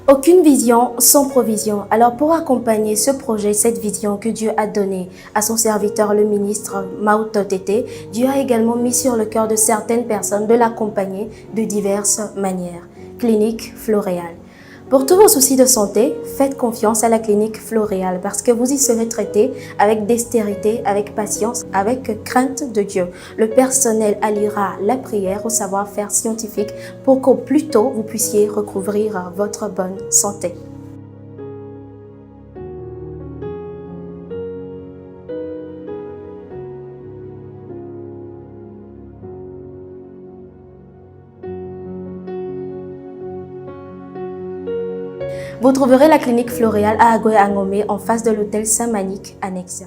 Aucune vision sans provision. Alors pour accompagner ce projet, cette vision que Dieu a donnée à son serviteur, le ministre Mawuto Tetey, Dieu a également mis sur le cœur de certaines personnes de l'accompagner de diverses manières. Clinique Floréal. Pour tous vos soucis de santé, faites confiance à la clinique Floréal parce que vous y serez traité avec dextérité, avec patience, avec crainte de Dieu. Le personnel alliera la prière au savoir-faire scientifique pour qu'au plus tôt vous puissiez recouvrir votre bonne santé. Vous trouverez la clinique Floréal à Agoye-Angomé en face de l'hôtel Saint-Manique annexe.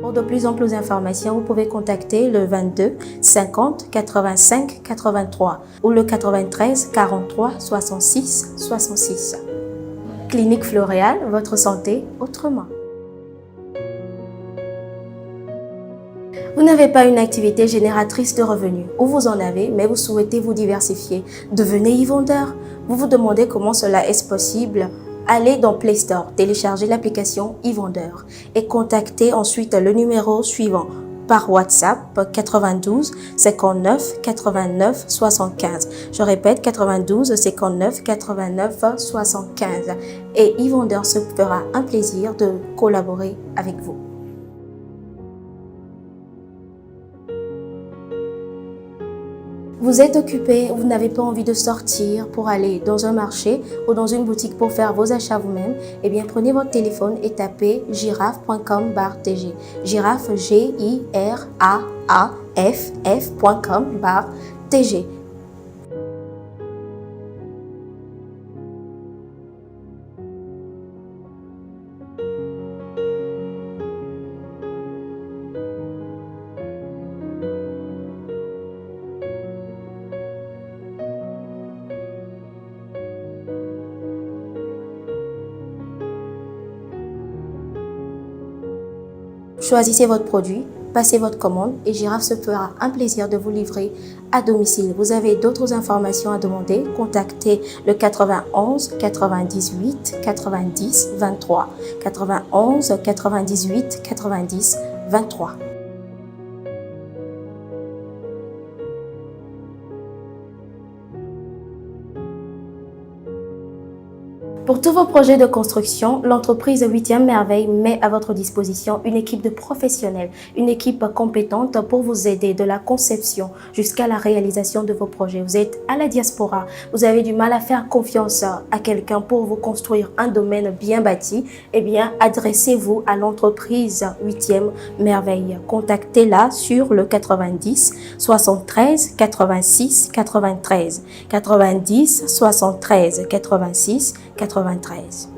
Pour de plus amples informations, vous pouvez contacter le 22 50 85 83 ou le 93 43 66 66. Clinique Floréal, votre santé autrement. Vous n'avez pas une activité génératrice de revenus ou vous en avez, mais vous souhaitez vous diversifier. Devenez e-vendeur. Vous vous demandez comment cela est possible. Allez dans Play Store, téléchargez l'application e-vendeur et contactez ensuite le numéro suivant par WhatsApp 92 59 89 75. Je répète 92 59 89 75 et e-vendeur se fera un plaisir de collaborer avec vous. Vous êtes occupé, vous n'avez pas envie de sortir pour aller dans un marché ou dans une boutique pour faire vos achats vous-même, eh bien prenez votre téléphone et tapez giraffe.com/tg. Giraffe GIRAAFF.com/tg. Choisissez votre produit, passez votre commande et Giraffe se fera un plaisir de vous livrer à domicile. Vous avez d'autres informations à demander, contactez le 91 98 90 23. 91 98 90 23. Pour tous vos projets de construction, l'entreprise 8e Merveille met à votre disposition une équipe de professionnels, une équipe compétente pour vous aider de la conception jusqu'à la réalisation de vos projets. Vous êtes à la diaspora, vous avez du mal à faire confiance à quelqu'un pour vous construire un domaine bien bâti, eh bien, adressez-vous à l'entreprise 8e Merveille. Contactez-la sur le 90 73 86 93. 90 73 86 93.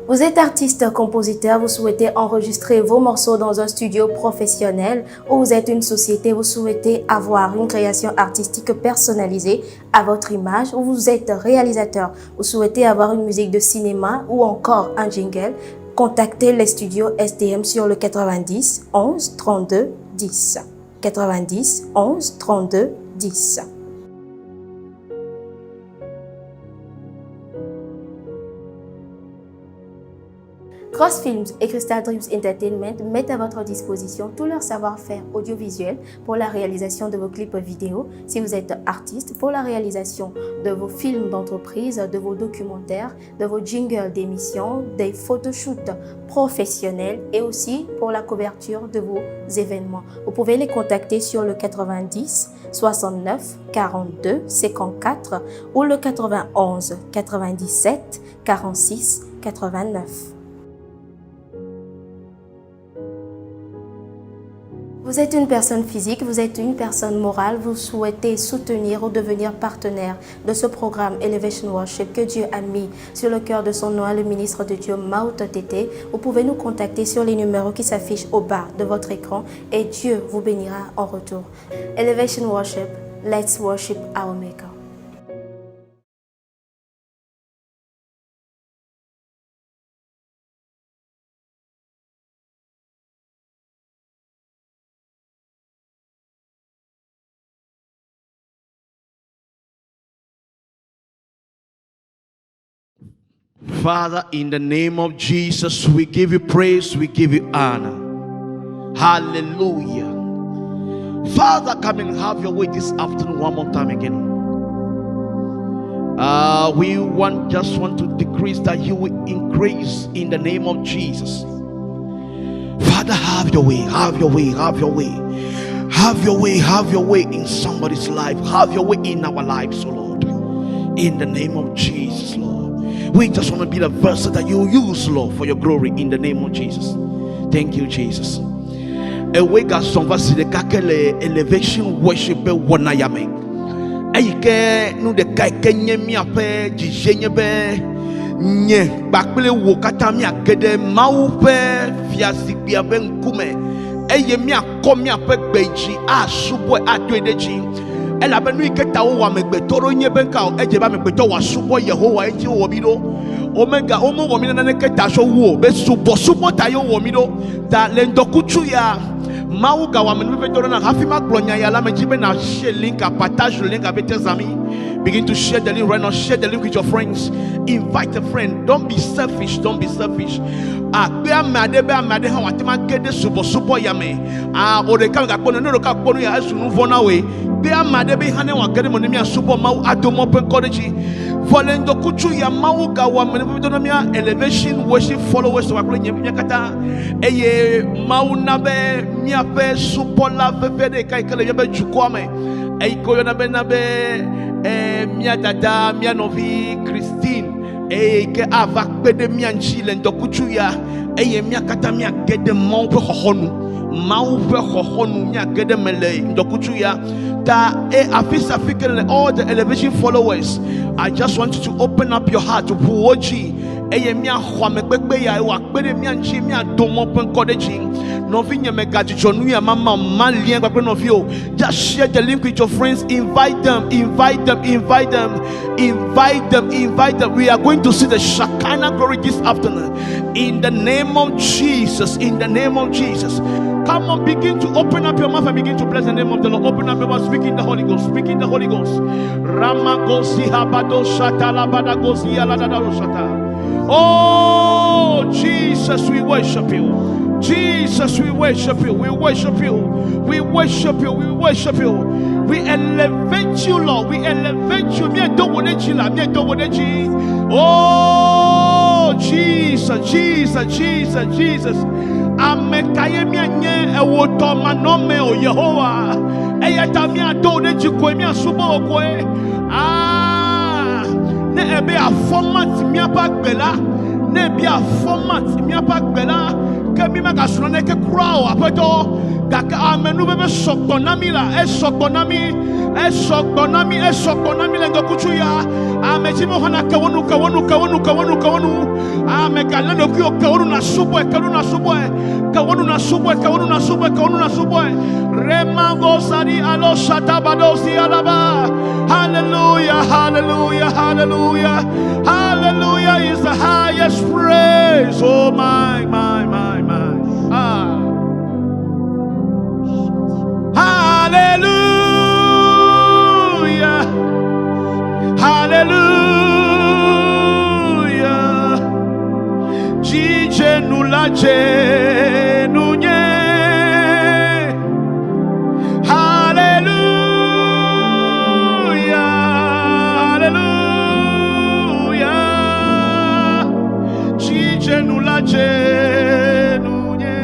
Vous êtes artiste, compositeur, vous souhaitez enregistrer vos morceaux dans un studio professionnel ou vous êtes une société, vous souhaitez avoir une création artistique personnalisée à votre image ou vous êtes réalisateur, vous souhaitez avoir une musique de cinéma ou encore un jingle, contactez les studios STM sur le 90 11 32 10. 90 11 32 10. Cross Films et Crystal Dreams Entertainment mettent à votre disposition tout leur savoir-faire audiovisuel pour la réalisation de vos clips vidéo. Si vous êtes artiste, pour la réalisation de vos films d'entreprise, de vos documentaires, de vos jingles d'émissions, des photoshoots professionnels et aussi pour la couverture de vos événements. Vous pouvez les contacter sur le 90 69 42 54 ou le 91 97 46 89. Vous êtes une personne physique, vous êtes une personne morale, vous souhaitez soutenir ou devenir partenaire de ce programme Elevation Worship que Dieu a mis sur le cœur de son nom, le ministre de Dieu Mawuto Tetey. Vous pouvez nous contacter sur les numéros qui s'affichent au bas de votre écran et Dieu vous bénira en retour. Elevation Worship, let's worship our Maker. Father, in the name of Jesus, we give you praise, we give you honor. Hallelujah. Father, come and have your way this afternoon one more time again. We just want to decrease that you will increase in the name of Jesus. Father, have your way, have your way, have your way. Have your way, have your way in somebody's life. Have your way in our lives, oh Lord. In the name of Jesus, Lord. We just want to be the vessel that you use, Lord, for your glory in the name of Jesus. Thank you, Jesus. We got some elevation worship wanayame. Aike nu de kai kenye mi ape jijenye be nye bakpele wo kata mi akede mau pe fiasi bia be nkume eye mi akọ mi ape gbeji asubo atwedeji ela benu iketa wo wa megbe toro nye be nka eje ba megbe to wa subo Yehowa eji wo bi do omega omo wo mi na ne keta so wo be subo tayo wo mi do da lendokuchu ya Mawuga wa menufetoro na hafima glonya ya la mejibe na share link partage le link avec tes amis. Begin to share the link right now. Share the link with your friends. Invite a friend. Don't be selfish. Don't be selfish. Be amade ha watima gede subo yame. Ode ka ga pono no ka pono ya asu nu vona we. Be amade be hane wa gede monemi asubo mawu adomo pen college. Volendo kuchu ya Mawuga wa menufetoro na elevation worship followers to akole nyem kata. Eye mawu na be mi ape supola fefede kai kele yebe jukwame. Ey koyona be na be mia dada mia novi Christine ke avak pede mia nchile ndokuchu ya mia kata mia gede mau pe hohonu mia gede mele ndokuchu ya ta afisa fikele all the elevation followers. I just want you to open up your heart to puoji mia hwame kpekpe ya wa pede mia nchi mia domo pen kodeji novi nyeme gajijonu ya mama malien kpekpe novio. Just share the link with your friends. Invite them. We are going to see the Shekinah glory this afternoon in the name of Jesus. In the name of Jesus. Come on, begin to open up your mouth and begin to bless the name of the Lord. Open up your mouth, speak in the Holy Ghost. Speak in the Holy Ghost. Ramagosi habado shata labadagosi aladado shata. Oh Jesus, we worship you. Jesus, we worship you. We worship you. We worship you. We worship you. We elevate you, Lord. We elevate you. Oh Jesus, Jesus, Jesus, Jesus. Amekaye mianye ewoto manome o Yehowa. Eyata mi ado de jiko mi asubo okwe. Ne ebe a format mi apagbela. Ne bi a format mi apagbela. Kemi magasuno ne ke krao apeto. Gaka amenu bebe sokponami la. Esokponami lengo kuchuya. Amejimo hana kawonu. Amekalendo kyo kawonu na subwe. Remango sari alo shatabadosi alaba. Hallelujah, hallelujah, hallelujah. Hallelujah is the highest praise. Oh my. Hallelujah. Hallelujah. Jije nulaje nunye. Hallelujah. Hallelujah. Jije nulaje nunye.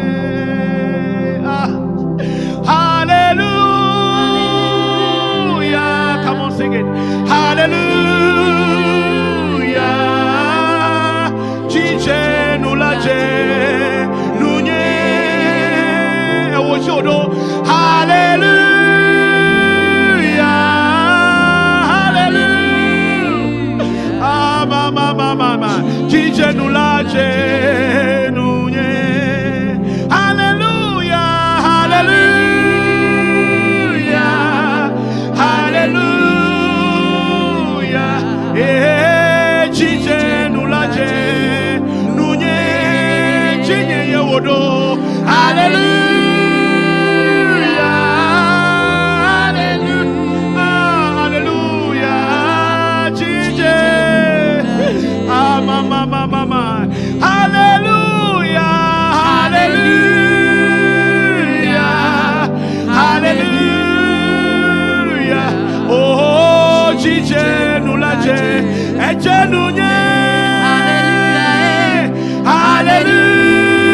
Hallelujah. Come on, sing it. Hallelujah. Jije nulaje nunye. Ewojodo. Hallelujah. Hallelujah. Mama. Jije nulaje nunye. Hallelujah. Hallelujah. Hallelujah. Jije nulaje nunye. Jinye yewodo. Hallelujah. Hallelujah. Jije. Mama.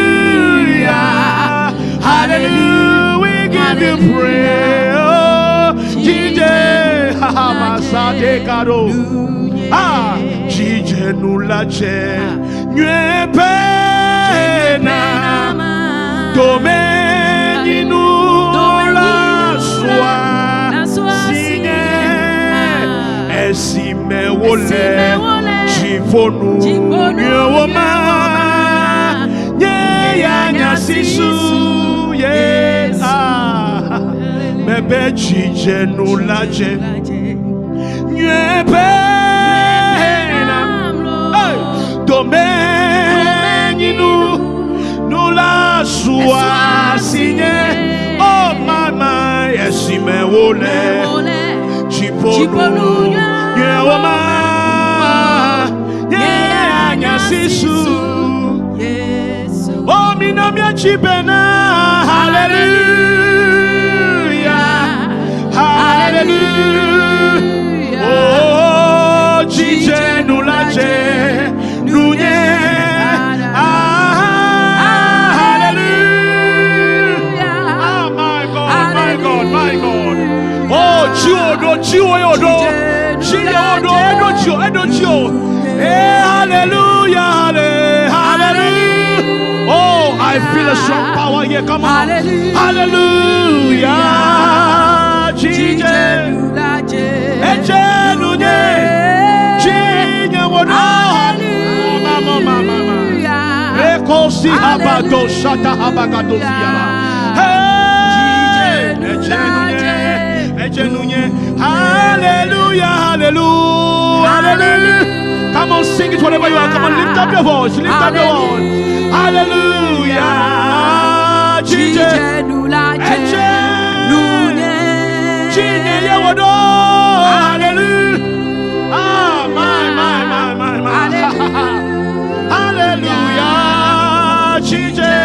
Hallelujah. Hallelujah. We give you praise. Oh, Jesus. Masate karo. Jesus nulache. Nye pena. Domeni nula swa. Signe. Esime wole. Chifonu. Nye woma. Sisu, yes, mebe chije nulaje, nyebe na, domeni nula suasinye, oh mama, yesime wole, chiponu, nyewama, nyanya sisu. Oh, minamia chibena, hallelujah, hallelujah. Oh, chije nulaje, nunye, hallelujah. Ah, my God, my God, my God. Oh, chiodo, chiodo, chiodo, edo, hallelujah, hallelujah. Oh, I feel a strong power here. Come on. Hallelujah. Jesus. Hallelujah. Hallelujah. Come on, sing it wherever you are. Come on, lift up your voice. Lift up your voice. Hallelujah. Jesus. Hallelujah. Ah, my. Hallelujah. Jesus.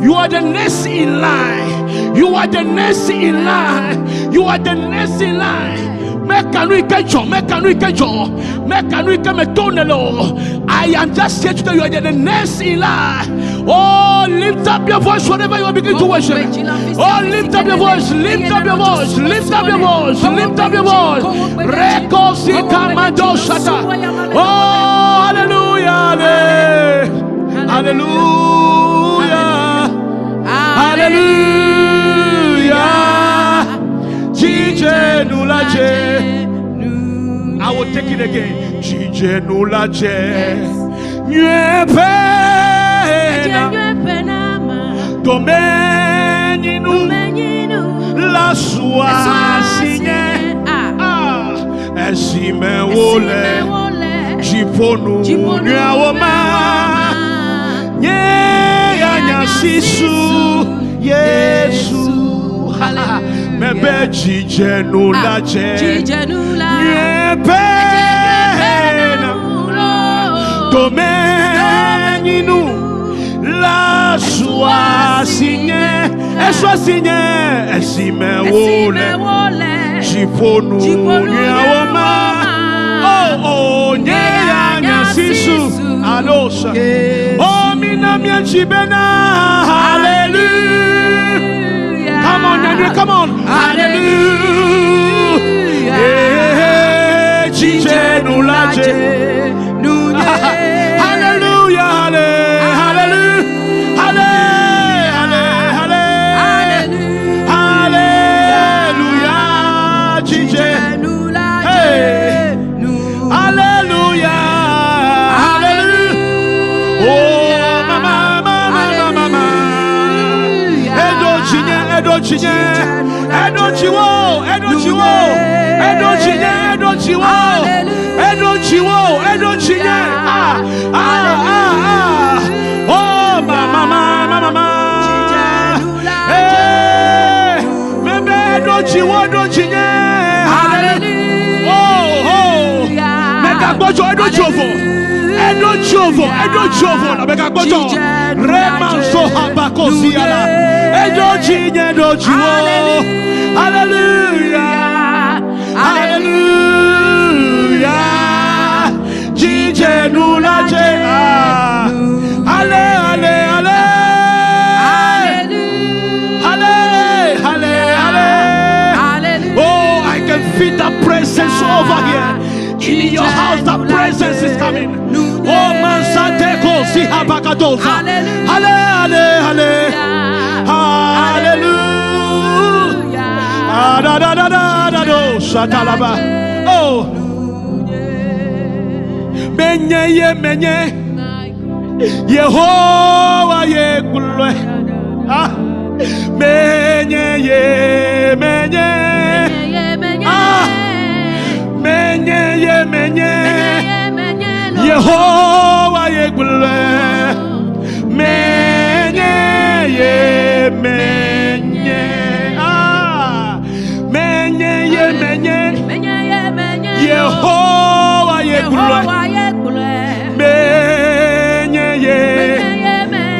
You are the next in line. You are the next in line. You are the next in line. I am just here to tell you that you are the next in line. Oh, lift up your voice whenever you are beginning to worship. Oh, lift up your voice, lift up your voice, lift up your voice, lift up your voice. Oh, hallelujah, hallelujah, hallelujah. Jesus nulaje. I will take it again. Jesus nulaje. Domeninu la sua signe esime wole jiponu nyawoma nyanya sisu Yesu mebe jijenu laje nyebe domeninu la sua signe esime wole jiponu nyawoma oh nyanya sisu alosha oh minamia chibena hallelujah. Come on Daniel, come on, hallelujah. Hey, chijenu laje hallelujah, hallelujah, hallelujah, chijenu laje, hallelujah, hallelujah. Oh mama Edo chinye. Oh mama. Mebe Edo Hallelujah. Oh. Mega bojo edo jovo. Edo jovo. Na mega bojo. Reman so habako siala. Edo jinye do jiwo. Hallelujah. Jinje nula je. Feel the presence over here. In your house, the presence is coming. Oh, man, Santeko, see Habakadosa. Hallelujah. Oh, menye, Yehovah, ye gulwe. Menye. Menye Yehovah ye gule menye Yehovah ye gule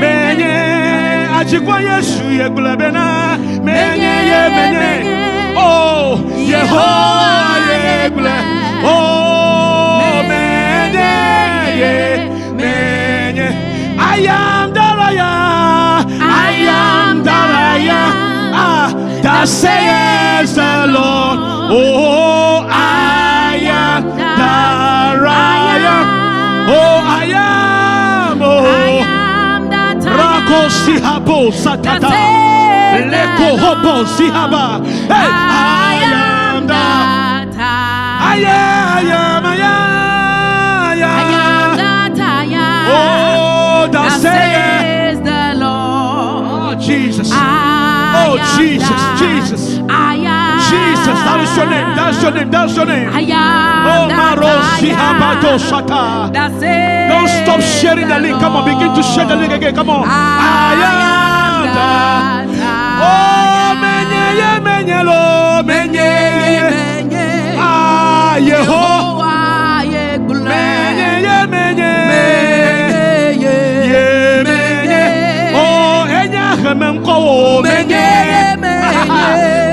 menye ajikwa Yesu ye gule bena menye oh Yehovah ye gule oh, menye. I am that I am. That says the Lord. Oh, I am that I am. Oh, I am. Oh, Rako sihabo satata. Leko hobo sihaba. Hey, I am that. I am that I am. Oh, that says the Lord. Oh, Jesus. Oh, Jesus. I am. Jesus, that is your name. I am. Oh, Marosi Habato Shata. Don't stop sharing the link. Come on, begin to share the link again. Come on. I am that. Oh, menye. Yehovah ye menye oh enya hemko menye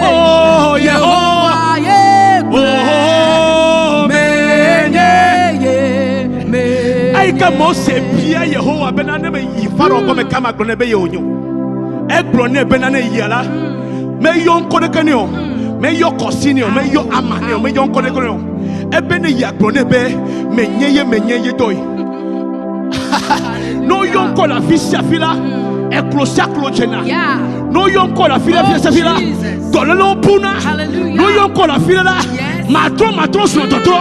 oh Yehovah ye menye ai ka mo se bia Yehovah benane me yifaro ko me kama gro ne be yonyo e gro ne benane yala me yon ko de kanio me yo kosinio me yo amanio me yon ko de kanio ebene yakrone be menye doy no yonko la fisia fila e klosia klojena no yonko la fila fila dolelo puna no yonko la fila la matro so totro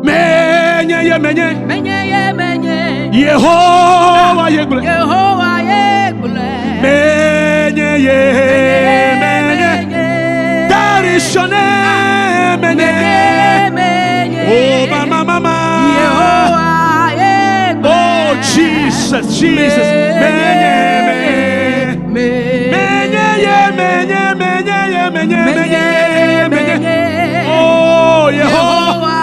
menye Yehovah ye gule menye that is your name menye oh mama oh Jesus menye oh Yehovah menye oh Yehovah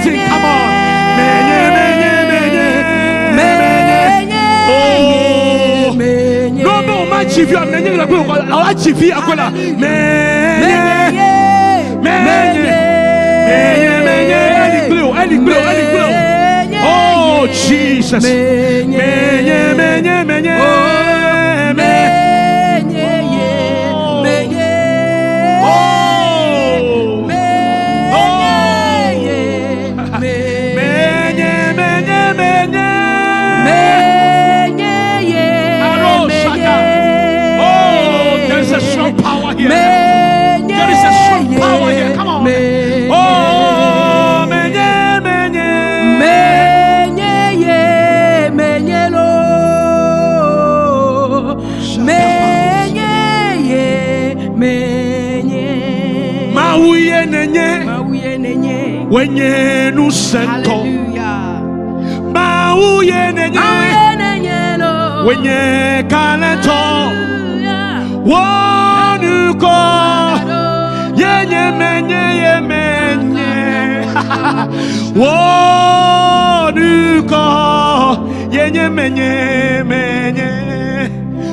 sing, come on. Menye, menye, menye, menye. Oh, no, no, my chief, you are menye. Our chief, you are menye, menye, menye, menye. Any blue. Oh, Jesus. Menye, menye, menye. Wenye nu sento Mauye nenye Wenye kalento Wanuko Yenye menye Wanuko Yenye menye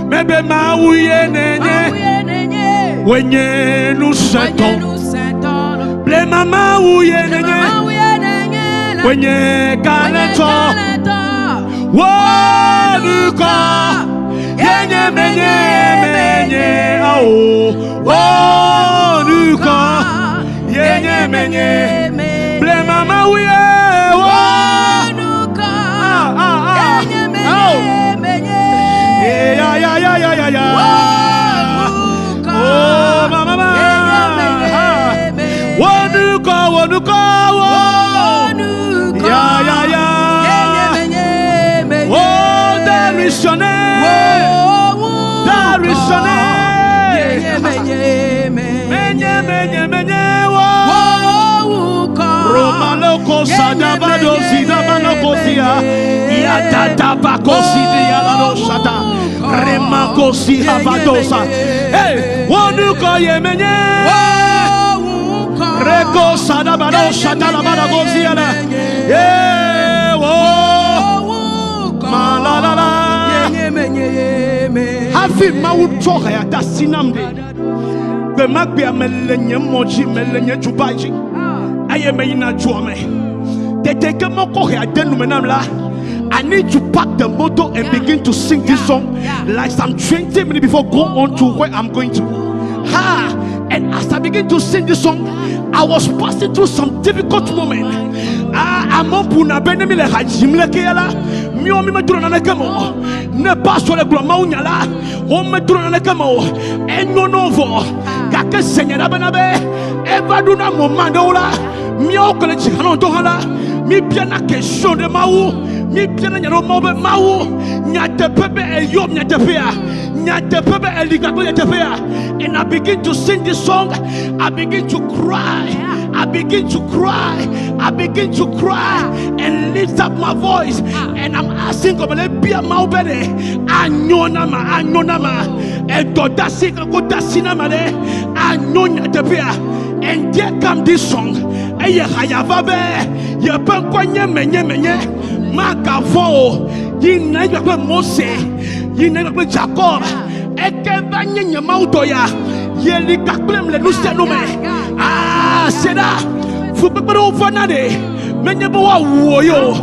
Mebe mauye nenye Wenye nu sento Ble mama uye nenye Wenye kalento Wanuko Yenye menye Wanuko Yenye menye Ble mama uye Wanuko Yenye menye Yeah Oh mama Wanuko Oh, there is your name. There is your name. Menye Romaloko Sadabado Sidamanokosia Yatatabakosi Dialanoshata Remakosi Havadosa Hey, Wanuko Yemenye Reko Sadabado Shatalabadagosia Yeah, Malalala Hafi Mawuto Tetey Sinamde The Magbia Melenye Moji Melenye Jubaji Aye Meina Juame They take a moko here denumenamla I need to pack the motor and begin to sing this song like some 20 minutes before go on to where I'm going to. And as I begin to sing this song, I was passing through some difficult moment. I'm on Puna Benemi le Hajim le Keala, Miomi Madrona Camo, ne passo le Glomaunyala, Home Madrona Camo, and no novo, Kaka Senera Banabe, Evaduna Momandola, Mio College Hanotohala, Mi Piana Kesho de Mau, Mi Piana Mobe Mau, Nyate Pepe and Yom Nyatepea, Nyate Pepe and Ligapea. And I begin to sing this song, I begin to cry, I begin to cry, I begin to cry, and lift up my voice, and I'm asking God, let be a maubere, Anyonama, and Dodasika Godasinamade, Anyonya Tepea. And there come this song, Aya Hayavabe, Yapankwanya Menye, Makavo, Yinaka Mose, Yinaka Jacob. Ekevanye Mawuto ya yeli kaklem le nusenome seda fupepero vanade menye bo woyo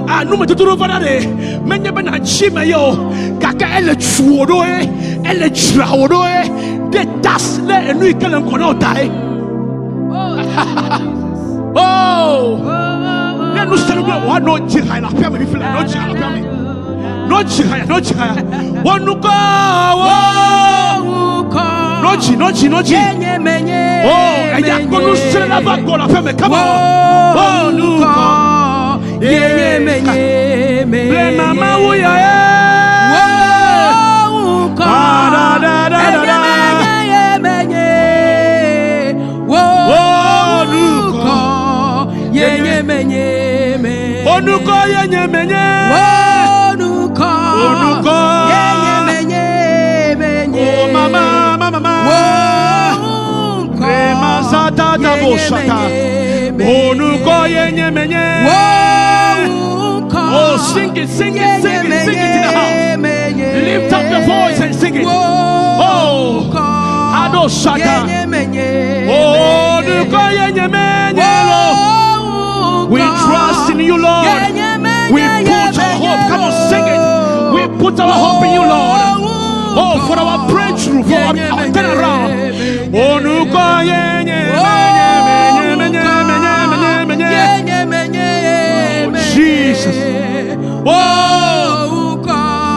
anu metuturo vanade menye bana chime yo kaka ele chuodo ele traodo de tas le enu ikele nkono tai oh le nusenome wa no jihai la pia me feel no jihai la pia me no jihai wanuko no chi oh eya konu sela ba go la feme come on wanuko yenye menye mama uya wanuko yenye menye wanuko yenye menye oh mama Rema Zata Dabo Shata Onuko yenye menye. Oh, sing it, sing it, sing it, sing it in the house. Lift up your voice and sing it. Oh, Ado Shata. Onuko yenye menye. We trust in you, Lord. We put our hope. Come on, sing it. We put our hope in you, Lord. Oh, for our breakthrough, for our turnaround. Onuko yenye menye. Jesus. Oh,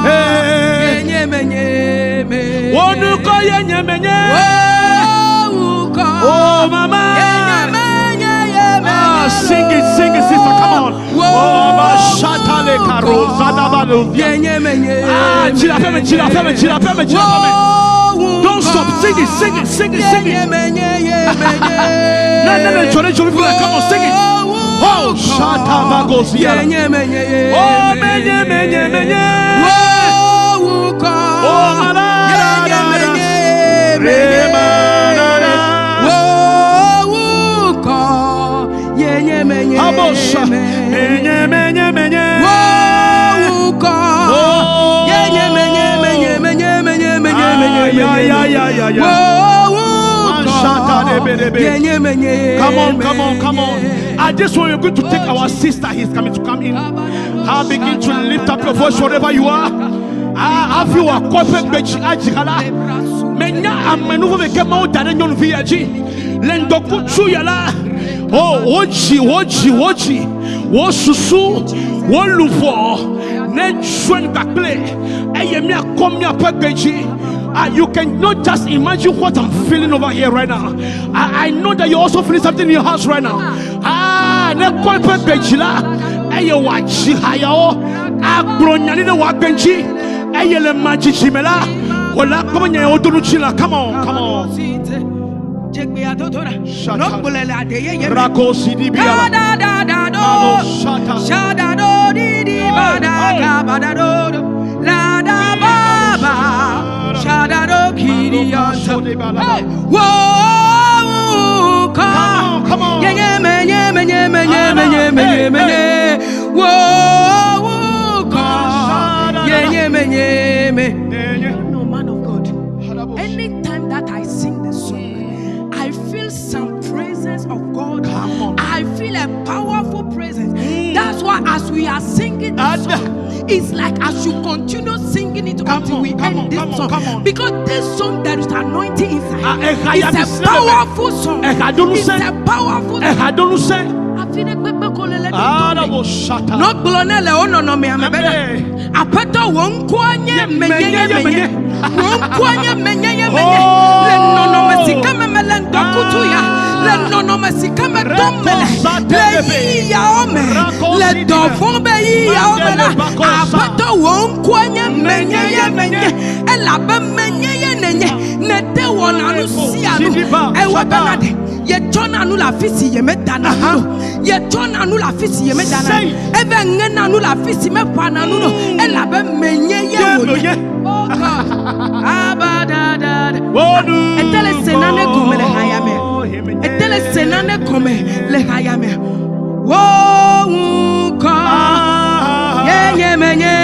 hey. Oh, mama. Sing it, sister. Come on. Oh, Shatale Karo. Don't stop. Sing it. No. Come on, sing it. Oh, Shatabagozia. Oh, menye. Oh, Abosha. Menye. Come on. At this one, we're going to take our sister. He's coming to come in. I begin to lift up your voice wherever you are. Have you a corporate beach? Menya amenuvo vekema udare nyon viaji. Lendoku chuyala. Oh, wochi. Wo susu. Wo lufo. Ne chwen kakle. Eye mi akom mi apagbeji. You can not just imagine what I'm feeling over here right now. I know that you're also feeling something in your house right now. Ne corporate bejila. Eye wachi hayao. Abronyani ne wabenji. Eye le maji chimela. Wala komanya odunuchila. Come on. Rako sidi biya. Shada do di di bada bada do la da baba. Shada do kiri yanta. Whoa, come on. Menye. Whoa, menye. No, man of God. Anytime that I sing this song, I feel some presence of God. I feel a powerful presence. That's why as we are singing this song, it's like I should continue singing it until we end this song. Because this song, there is anointing inside. It's a powerful song. It's a powerful song. No blonele ono no me amebele. Apeto wonkwanye menye. Wonkwanye menye. Le no mesika memele ndokutuya. Le no mesika medomele. Le ya ome. Le dovombe ya ome la. Apeto wonkwanye menye. Ela be menye nenye. Nete wonanu sianu. Ewa benade. Ye tona nu la fisi ye medana. Ye tona nu la fisi ye medana. Ebe ngena nu la fisi me pana nu no. Ela be menye ye wo. Oh God. Abadada. Etele senane come le hayame. Etele senane come le hayame. Wo God. Ye menye.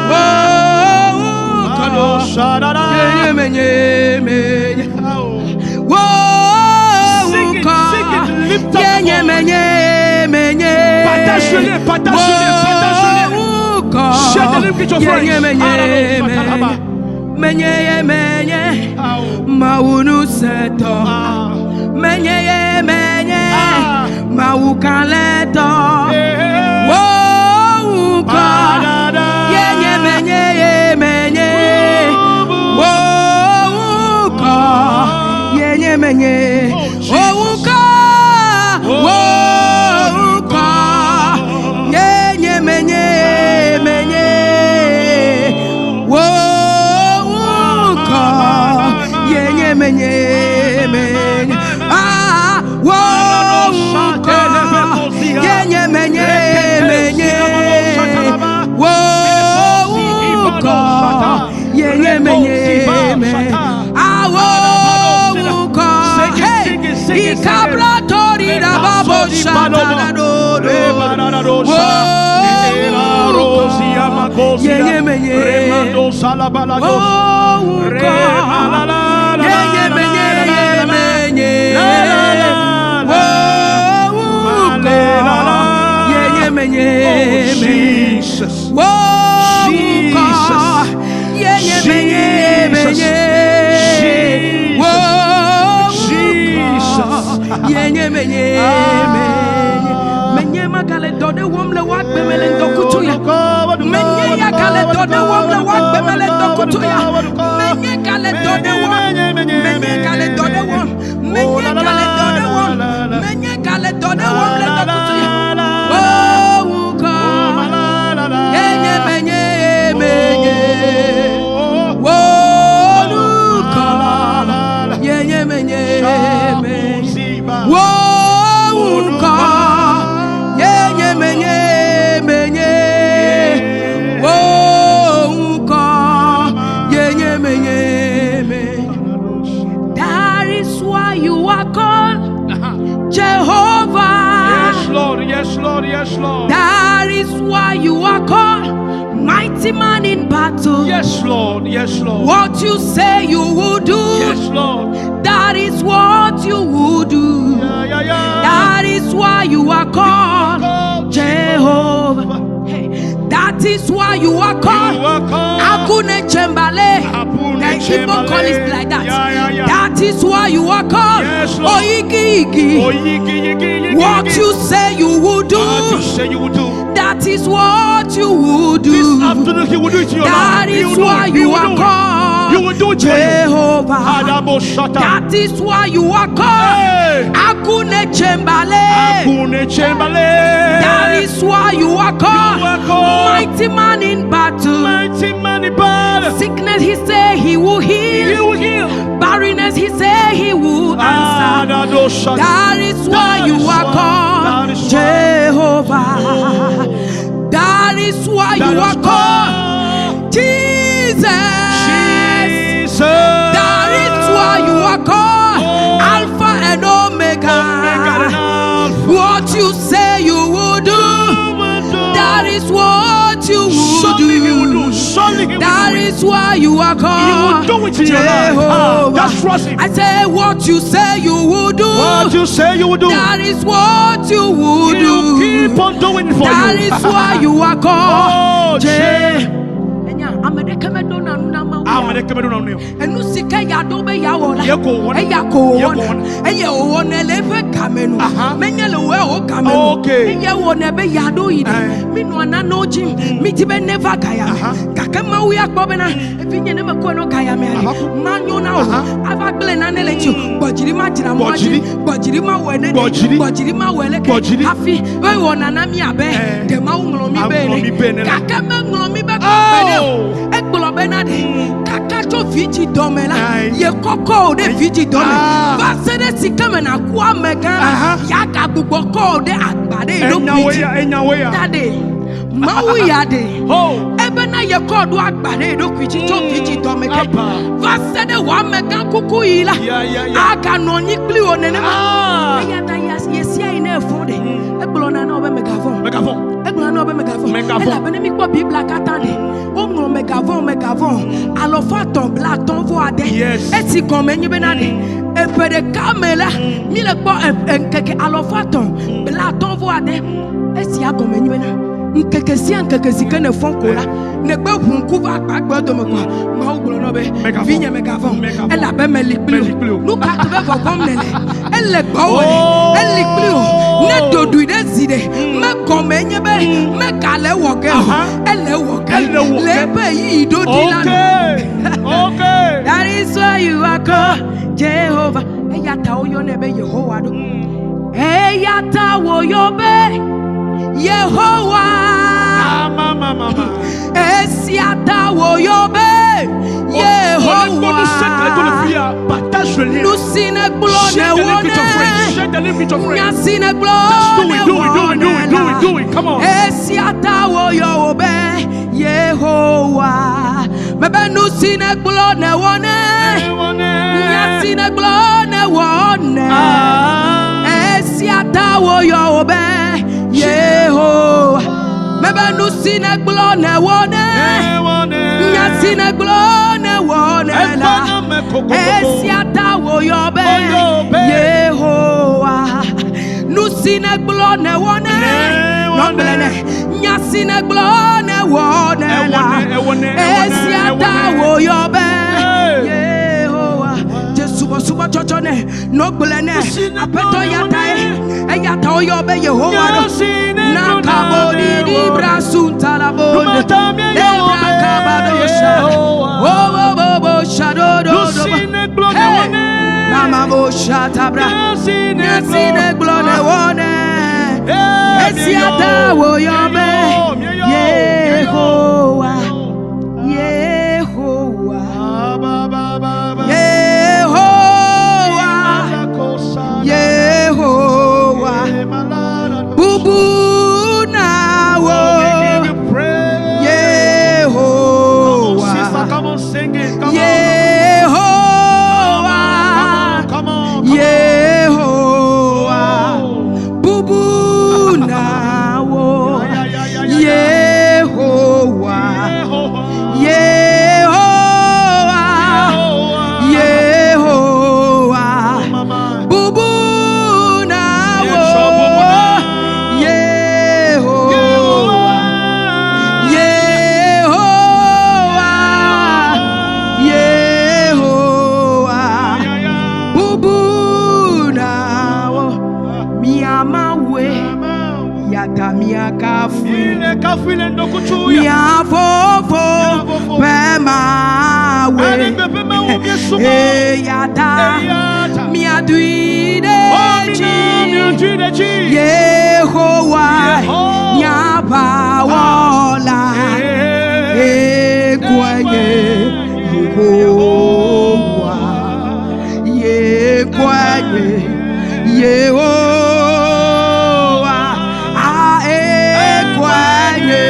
Wo God. Ye menye. Menye Mawuto Tetey menye Mawukaleto wo ka menye wo ka menye wo ka wo ka menye wo ka menye wo ka menye wo ka menye That is why you are called mighty man in battle. Yes, Lord. Yes, Lord. What you say you will do. Yes, Lord. That is what you will do. That is why you are called Jehovah. Hey, that is why you are called Akune Chembale. The Igbo call it like that. That is why you are called Oyigi Igi. What you say you will do. That is what you will do. This afternoon he will do it to your life. That is why you are called You will do it Jehovah. That is why you are called Akune Chembale. That is why you are called mighty man in battle. Sickness he say he will heal. Barrenness he say he will answer. That is why you are called Jehovah. That is why you are called Jesus. That is why you are called Alpha and Omega. What you say you will do, that is what you will do. That is why you are called Jehovah. I say what you say you will do. What you say you will do. That is what you will do. Keep on doing it for that you. That is why you are called Jehovah. And you see, I don't be your okay. You won't never yado it. Me no no Jim. Me tibe never kaya. Kakama we are Bobena. If you never kono kaya me. Man you now. Ava glena nelechu. Bojirima jiramoji. Bojirima wene. Bojirima wele. Happy. We wona na mi abe. The ma nglomi be. Kakama nglomi be. Ekbolo benade. Kakacho viji domela. Ye koko de viji domela. Vasede sikamena kwa mega. Yaga buboko de agbade no viji. Daddy. Mawuyade. Ebena ye called agbade no viji to viji domela. Vasede wa mega kukuila. Aga no nikli onenema. Ayata yes ya ine fonde. Eblona na obe megavon. Eblona na obe megavon. Ela bene mi ko Bible katande. Ongo megavon. Alofa ton black ton voade. Eti comme nyi benade. Epede kamela. Mi le po enkeke alofa ton black ton voade. Esi a comme nyi benade. Nkeke si nkeke sikene fonkola. Ne gbe hunku va gbagbe do me kwa. Ma oglo no be. Vigne megavon. Ela be me likplu. Nu ka to be vovom nele. Elle gbo we. Elle likplu. Ne dodu de zide. Me comme nyi be. Me kale woge. Elle woge. Le be yi do dilano. Okay. That is why you are called Jehovah. Eyata oyo nebe Yehovah do. Eyata oyo be Yehovah. Mama. Esiata oyo be Yehovah. Nous sine glone wone. Nyasine glone wone. Do it. Come on. Esiata oyo be Yehovah. Mebe nous sine glone wone. Nyasine glone wone. Esiata wo yo be Yehovah mebe nu sine glo ne wone nya sine glo ne wone la esiata wo yo be Yehovah nu sine glo ne wone no blene nya sine glo ne wone la esiata wo yo be Suba chochone no blene apeto yata oyo be Yehovah na kabodi di brasunta la bonde ebra kabadosha bo shadow do mama bo shata bra nesine glone wone esiata wo yo be Yehovah Yehovah nyapawola ekwenye Yehovah ekwenye Yehovah ekwenye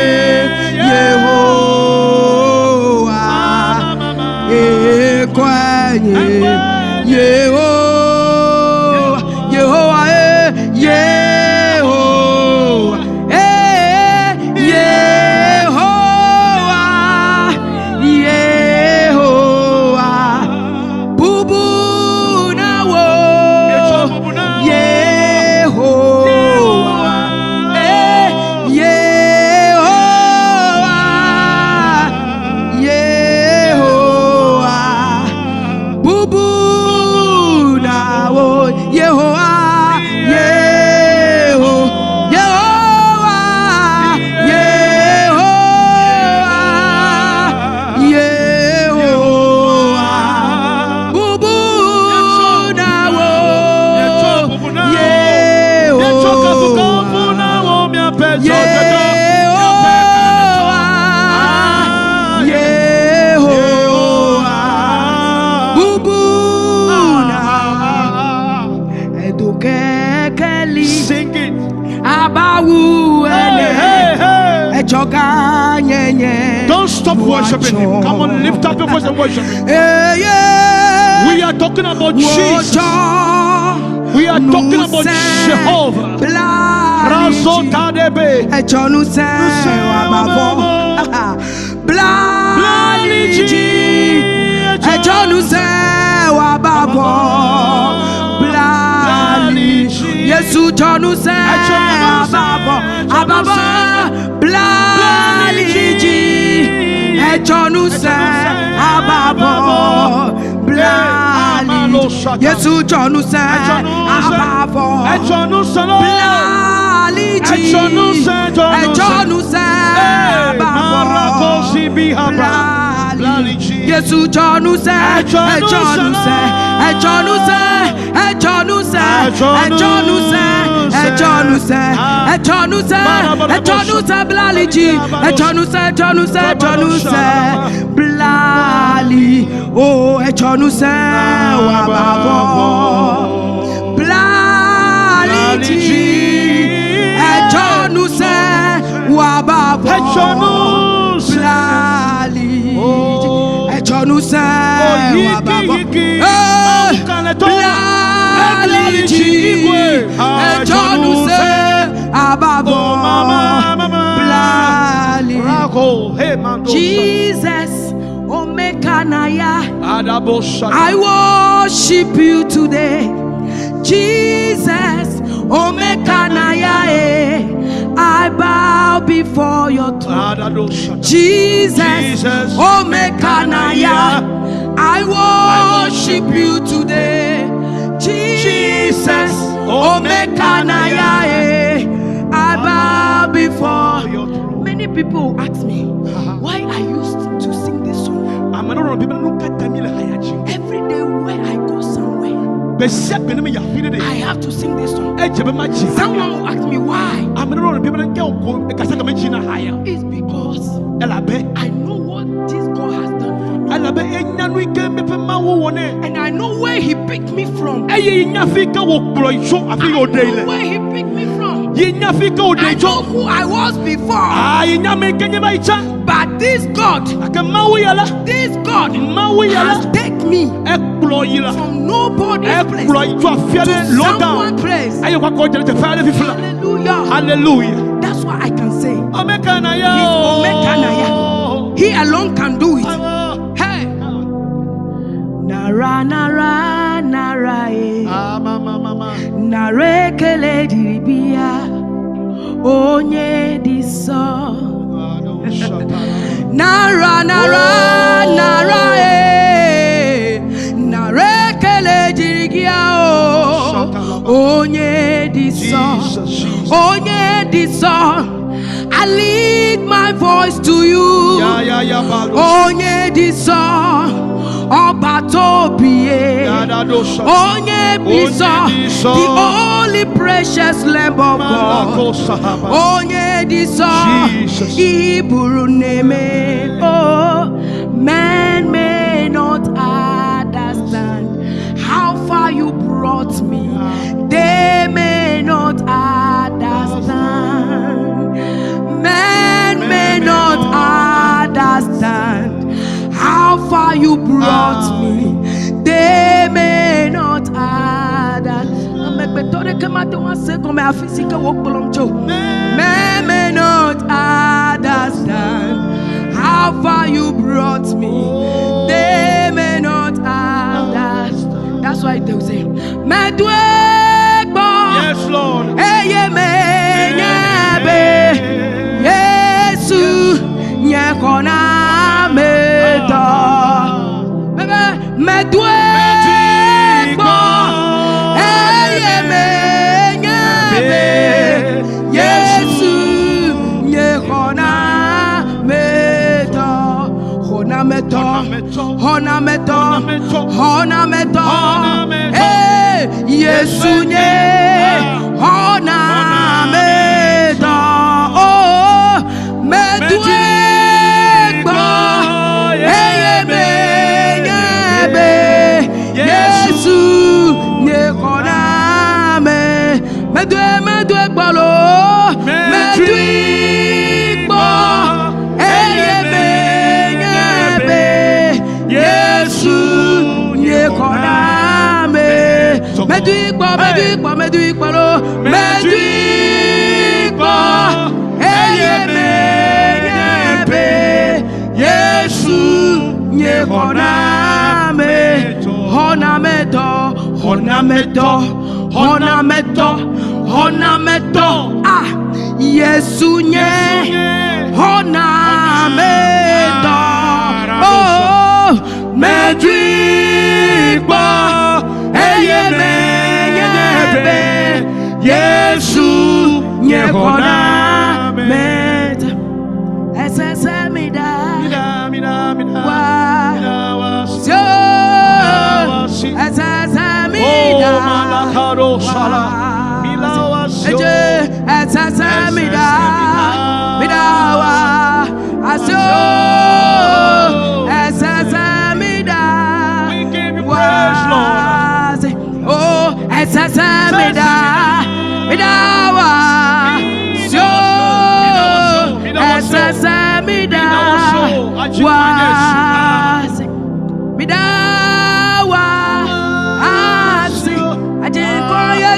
Don't stop worshiping him. Come on, lift up your voice and worship him. We are talking about Jesus. We are talking about Jehovah. Yesu Jonu se ababa blaliji Jonu se ababa blaliji Yesu Jonu se ababa Jonu se blaliji Jonu se ababa blaliji Yesu Jonu se Jonu se blaliji blali oh Jonu se wababo blaliji Jonu se wababo blali Jonu se wababo Jesus, Omekanaya, I worship you today. Jesus, Omekanaya, I bow before your throne. Jesus, Omekanaya, I worship you today. Jesus, Omekanaya, I bow before your throne. Many people ask me why I used to sing this song. Every day when I go somewhere, I have to sing this song. Someone will ask me why. It's because I know what this God has done for me. And I know where He picked me from. I know where He picked me from. I know who I was before. But this God has taken me from nobody's place to someone's place. Hallelujah. Hallelujah. That's why I can say He's Omekanaya. He alone can do it. Hey. Nara nara nara nare kele diribia onye diso. Nara nara nara nare kele diribia onye diso. Onye diso. I lead my voice to you. Onye diso. Obatobie, Onye Bisa, the only precious Lamb of God. Onye Bisa, Iburuneme. Oh, man may not understand how far you brought me. They may not understand. Man may not understand how far you brought me. They may not understand. May not understand how far you brought me. They may not understand. That's why they will say, yes, Lord. Honameto, Yesu nye honameto, oh medwegbo, menyebe, Yesu nye honame, medwegbo lo, medwegbo, menyebe, Yesu nye honame. Medwigbo lo, medwigbo, menyebe, Yesu nye honame. Honameto, ah, Yesu nye honameto, oh, medwigbo, menyebe, Yesu nye honameto. Esesemida,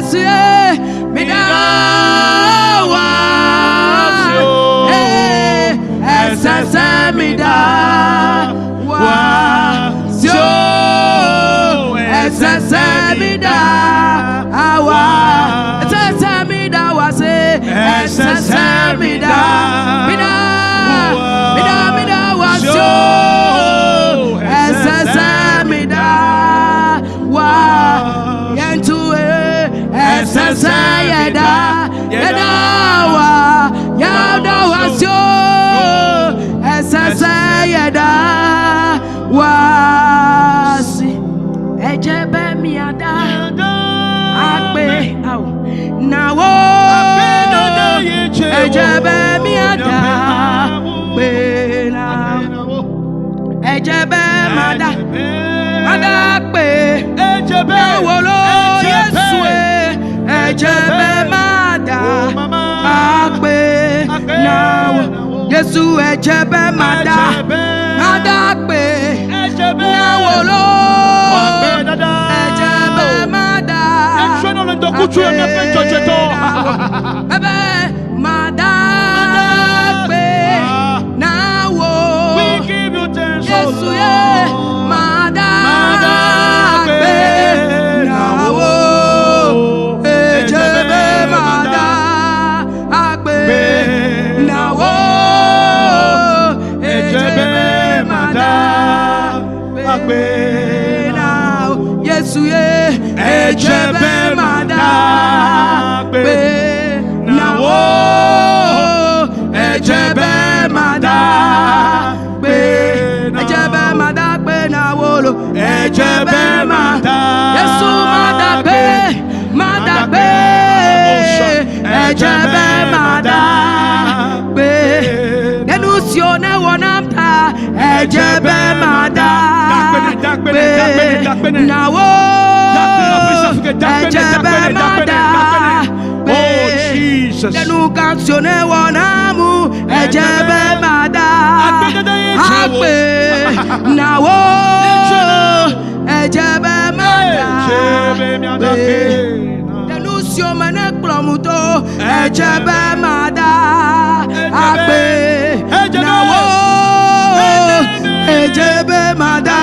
Yes, Midawa. Midawa. Esesemida awa esesemida wase esesemida mida waso esesemida wa yentu esesayeda wa yada waso esesayeda wasi ejebe miada agbe au nawo ejebe miada gbe na ejebe mada gbe ejebe wolo Yesu ejebe mada agbe nawo Yesu ejebe mada gbe nawo lo we give you thanks, oh Lord. Yesu ejebe mada be nawo ejebe mada be nawo lo ejebe mada Yesu mada be ejebe mada be denusione wonamta ejebe mada be nawo ejebe mada be denu kansone wonamu ejebe mada agbe nawo ejebe mada be denu siomane klomuto ejebe mada agbe nawo ejebe mada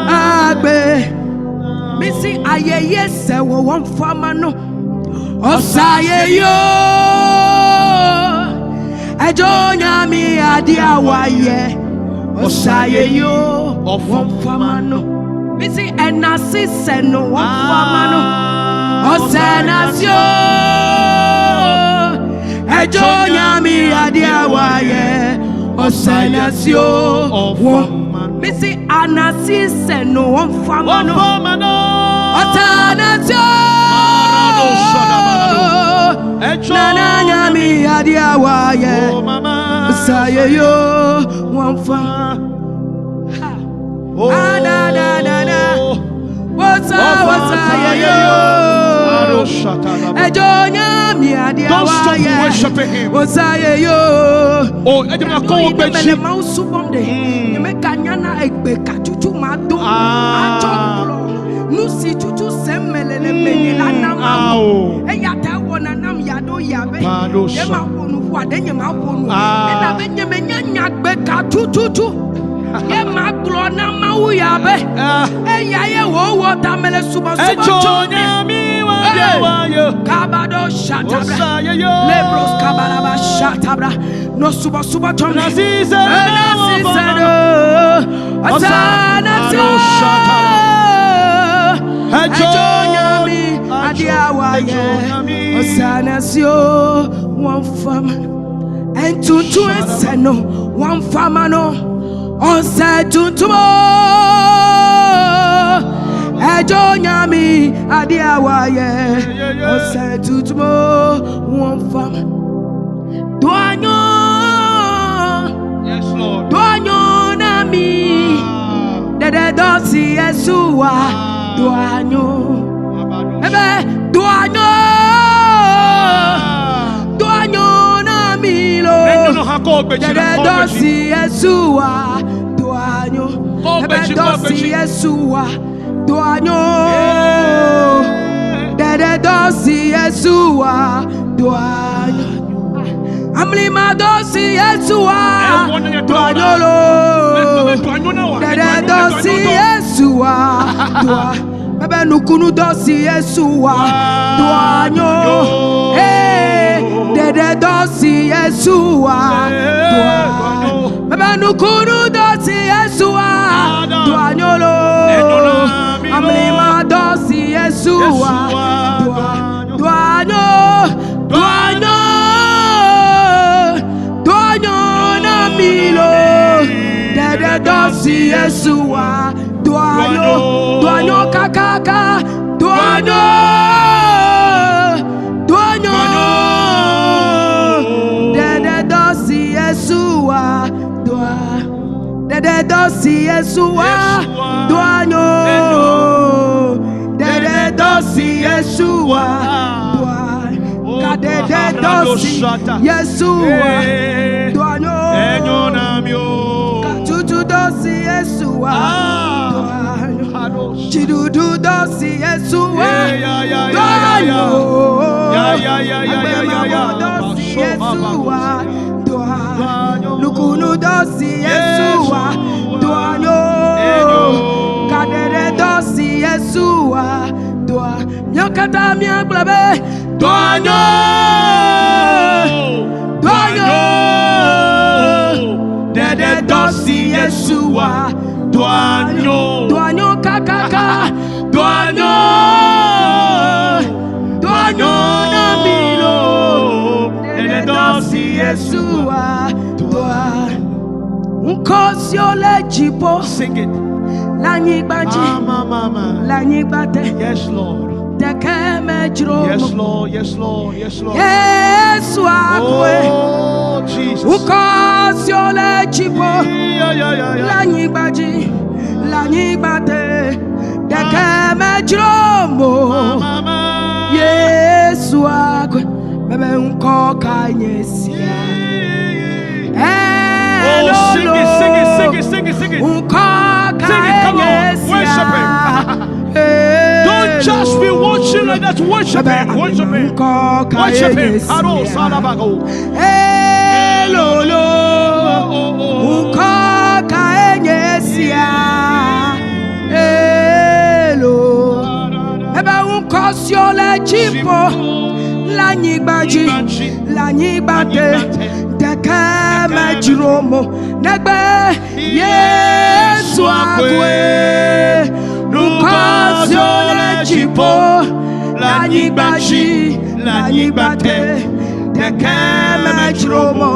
agbe misi ayeye se wo won fama no osaye yo ejo nyami adi awaye osaye yo won fama no misi enasi se no won fama no osenasio ejo nyami adi awaye osenasio won misi anasi se no won fama no osenasio nana nyami adi awaye osaye yo won fama na what's yo ejo nyami adi awaye osaye yo mele mausu bomde nyemeka nyana egbe kachuchu mado achoklo nusi chuchu semelele menyela nama eya tawo na nam yado yabe yema wonu wa denye ma wonu ena benye menya gbe kachuchu ye maglo na mawu yabe eya ye wo tamele suba nyami wa yo kabado shatabra lebros kabalaba shatabra no suba tom na sisero asana ejo nyami adiawaye osana sio one fama entutu eseno one fama no onse tuntumo ejo nyami adiawaye onse tuntumo one fama doanyo yes Lord doanyo nami dede dosi Yesua doanyo ebe doanyo nami lo dede dosi Yesua doanyo ebe dosi Yesua doanyo dede dosi duanyo. Amlima dosi Yesua, duanyolo. Dede dosi Yesua, dua. Bebe nukunu dosi Yesua, duanyo. Dede dosi Yesua, duanyo. Bebe nukunu dosi Yesua, duanyolo. Amlima dosi Yesua, duanyo, duanyo. Dede dosi Yesua, duanyo, duanyo kakaka, duanyo, duanyo. Dede dosi Yesua, dede dosi Yesua, duanyo, dede dosi Yesua, duanyo, dede dosi Yesua, duanyo. Dosi Yesua, Chidudu dosi Yesua, Duanyo, dosi Yesua, Duanyo, Lukunu dosi Yesua, Duanyo, Kadere dosi Yesua, Duanyo, Nyokata miaglabe, Duanyo, Duanyo. Dede dosi Yesua, duanyo, duanyo kakaka, duanyo, duanyo namilo. Dede dosi Yesua, duanyo. Unkosio le jipo, sing it. Lanyibaji, lanyibate. Yes, Lord. Yes, Lord, yes, Lord, yes, Lord. Yesua, oh, Jesus. Unkosio le jipo, lanyibaji, lanyibate. Dekeme jiromo, Yesua, bebe unko kanyesia. Oh, sing it, sing it, sing it, sing it, sing it. Sing it, come on, worship him. Don't just be watching like that, worship him, worship him. Worship him. Haro Sarabago. Lolo, unko kanyesia. Eba unko siole chipo, lanyibaji, lanyibate. Dekeme jiromo, negbe Yesu akwe. Nukasio le chipo, lanyibaji, lanyibate. Dekeme jiromo,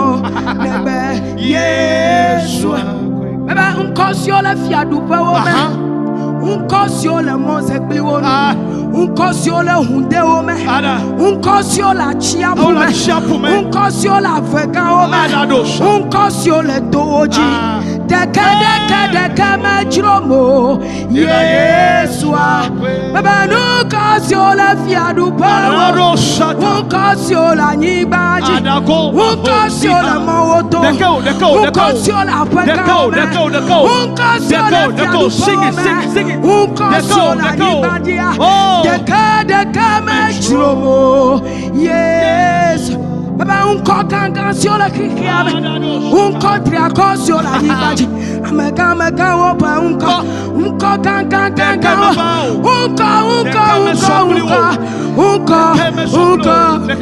negbe Yesu akwe. Beba unkosio le fiadupe wome. Unkosio le mozekli wome. Unkosio le hunde wome. Unkosio la chiapume. Unkosio la vega wome. Unkosio le doji. Deke me jiromo. Yesua. Baba nunkosio le fiadupe wome. Unkosio la nyibaji. Unkosio la Mawuto. Unkosio la vega wome. Unkosio le fiadupe wome. Unkosio la nyibadia. Deke me jiromo. Yes. Baba unko kankan sur la kikiabe. Unko triako sur la nibaji. Amega wopa unko kankan.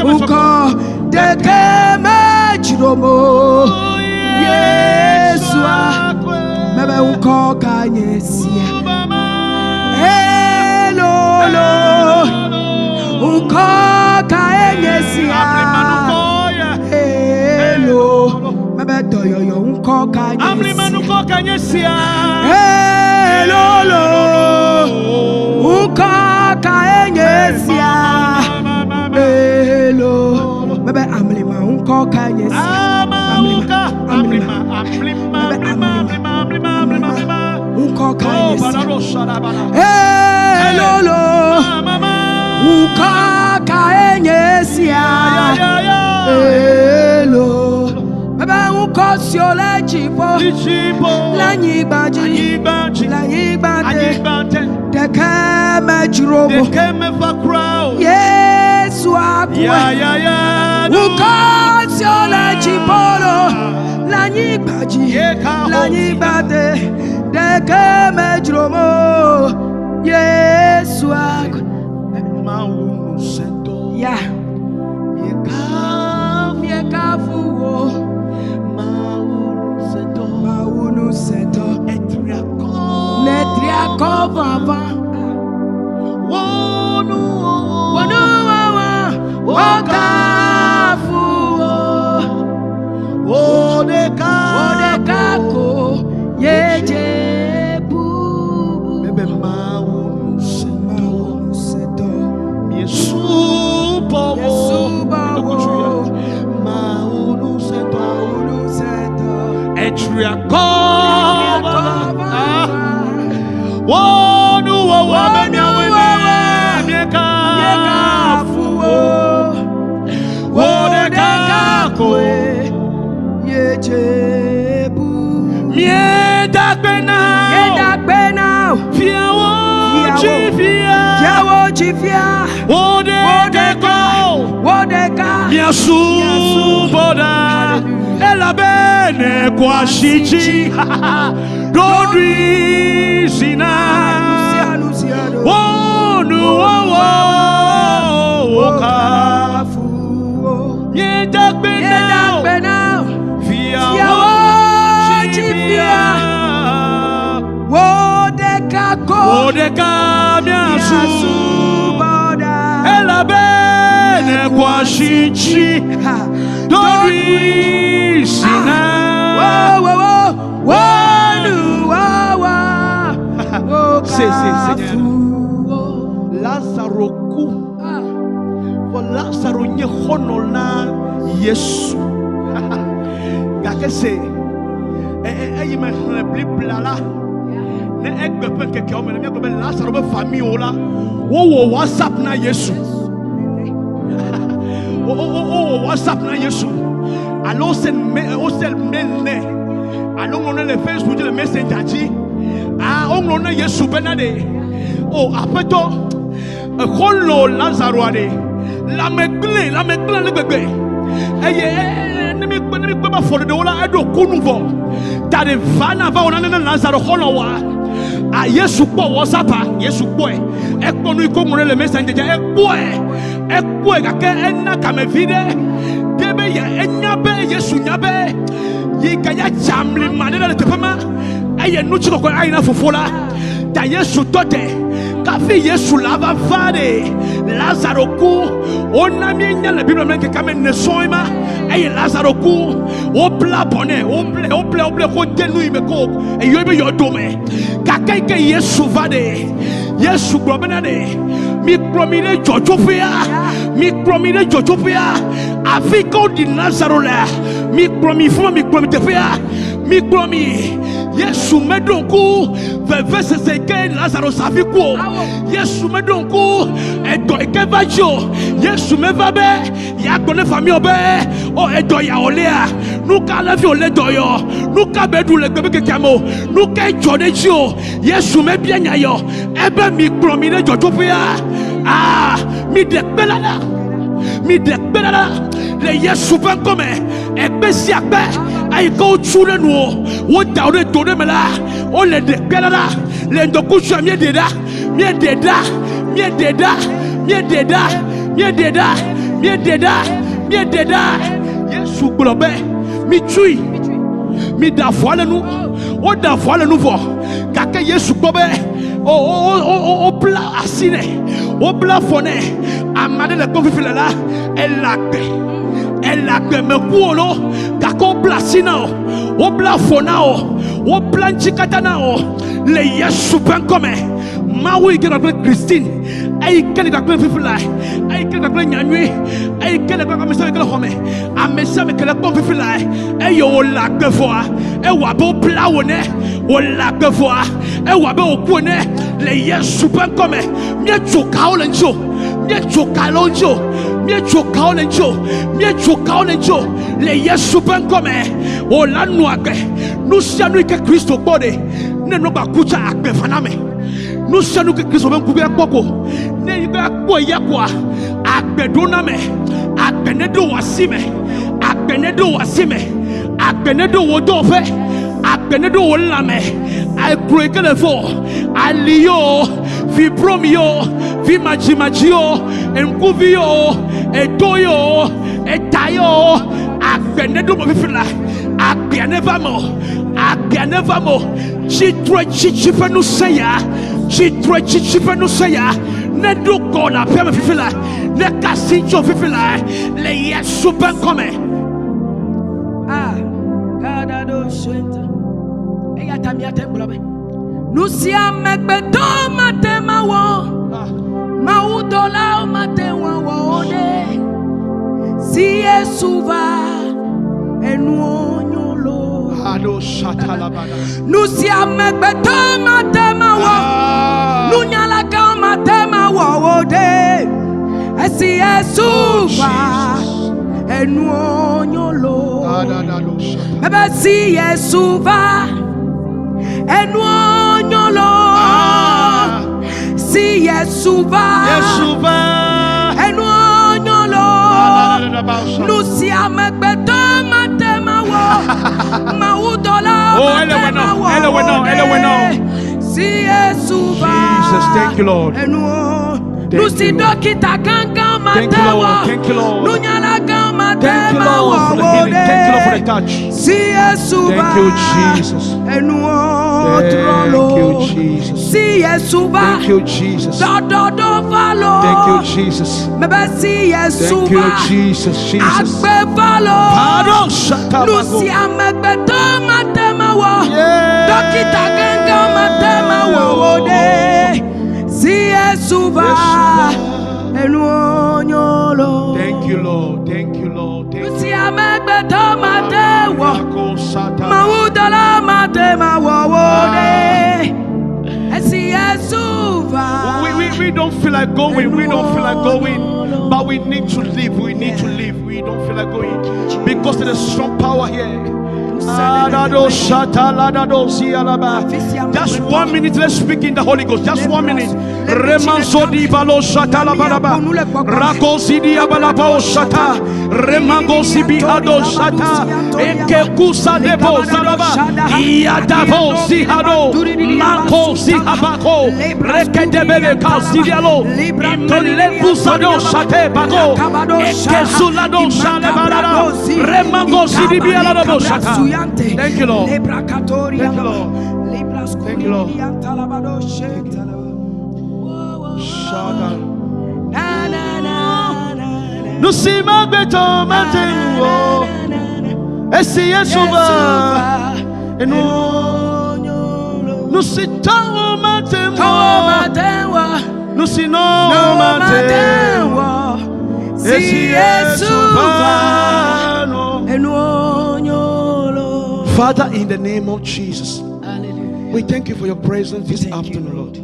Unko deke me jiromo. Yesua. Baba unko kanyesia. Hello. Unko kanyesia. Mebe doyo unko kanyesia. Hello. Unko kanyesia. Hello. Mebe amlima unko kanyesia. Unko kanyesia. Hello. Unko kanyesia. Hello. Baba unko siole chipo. Lanyibaji. Deke me jiromo. Yesu akwe. Ukasio la chipolo, la nyibaji, la nyibade, de kemejromo, Yesua. Ya, miekafuo, maunu seto, netriako papa. Wonu wawa, wakafuo, wodekako, yejebu. Bebe maunu seto, miesupo, maunu seto, etriako, wonu wawa, miekafuo, wodekako, yejebu. miedakbena, fiawo chifia, wodeka, miasuboda, elabene kwa shichi, dodri zina, wonu wawa, Wakafuo, miedakbena, fiawo chifia, wodeka, miasuboda, elabene kwa shichi, dodri zina, Lazaro ku for Lazaro nye honola Yesu gake se eyi me blala ne egbe pen keke o me me be Lazaro be famille o la wo WhatsApp na Yesu WhatsApp na Yesu allo send mail ne allo on le Facebook le messenger ji on na Yesu benade apeto kholo Lazaro ade la megle le bebe eye ne mi ba fo de wala edo kunu bo tade vana va ona na Lazaro kholo wa a Yesu po WhatsApp Yesu po e kponu iko le messenger e po e gake enna kame vide debe ye enyabe Yesu nyabe yi kaya chamli manela le tepema eye nu chiko ko ayina fofola ta Yesu tote kafi Yesu lava vade Lazaro ku ona mienya la Bible menke kame ne soima eye Lazaro ku o pla bonne o ple ko denu imeko e yo be yo dome kakai ke Yesu vade Yesu grobenade mi promire jojofia afiko di Lazaro la mi promi tefia mi promi Yesu medonku veve seseke Lazaro safiku Yesu medonku edo ekevajo Yesu mevabe ya gbone famille obe o edo ya olea nuka lafi ole doyo nuka bedu le gbebe kekamo nuka jodejo Yesu mebia nyayo ebe mi promi le jojofia mi dekbelala le Yesu ben comme ekbesi akbe ay go chule no wo dawde to de mela o le dekbelala le ndoku sha miededa Yesu globe mi chui mi da voile nous o da voile nous vo kake Yesu globe o bla asine o bla fone amade le confifile la elagbe me kuolo kako bla sina o bla fona o bla nchikatana le Yesu ben comme mawi ke na Christine ay kele ka confifile ay kele ka nyanwi ay kele ka mesa ke home amesa me kele confifile ay o lagbe foa e wa bo bla wone o lagbe foa e wa be o kuone le Yesu ben comme mie choka olenjo le Yesu ben comme o la noabe nous sianu ke Kristo bode ne no ba kucha akbe faname nous sianu ke Kristo ben kubia koko ne ba ko yakwa akbe doname Agbenedo wasime. Agbenedo wasime. Agbenedo wodofe. Agbenedo wolame. I pray for Alio, Vibromio, Vimajimagio, Enkuvio, Edoyo, Etayo, Agbenedo Mofila, Agbianevamo, Agbianevamo, Chitra Chichifanusaya, Chitra Chichifanusaya, Nedu Gola, Pemafila, Nekasincho Fifila, Leye Super Come. Kadado Shenta. Nusia megbedo matema wo Mawuto la matewa wo de si esuva enuonyolo Ado shatala bada. Nusia megbedo matema wo Nunyala ka matema wo de si esuva enuonyolo Ebe si esuva Enuonyolo si Yesuva Enuonyolo Nusia megbedo matema wo Mawudola matema wo si Yesuva Jesus, thank you, Lord. Nusi dokita ganga matema Nunyala gama Thank you, Lord, for the healing. Thank you, Lord, for the touch. si Yesuva Thank you, Jesus. Thank you, Jesus. Si Yesuva. Thank you, Jesus. Thank Thank you, Jesus. Thank Thank you, Jesus. Jesus. Pardon, Lucia Megbedo Matema wo. Yeah. Dokita Ganga Matema wo de. Si Yesuva. Enuonyolo. Thank you, Lord. Thank you, Lord. Thank you. Lucia Megbedo Matewa. Mawudola Matema wo de. Si Yesuva. We don't feel like going. We don't feel like going. But we need to live. We need to live. We don't feel like going. Because there is strong power here. Just 1 minute, let's speak in the Holy Ghost. Just 1 minute. Remanzodi balo shata la baraba. Rakosidi abalaba shata. Remangosi bi ado shata. Ekekusa debo salaba. Iadavo si hado. Mako si habako. Rekedebele kausidialo. Imelevu sado shate bako. Ekesulado shale barada. Remangosi di bialado shata. Thank you, Lord. Thank you, Lord. Thank you, Lord. Nusima beto matenwo esi yesuva enu nusitawo matenwo nusino matenwo esi yesuva enu. Father, in the name of Jesus, we thank you for your presence this afternoon, Lord.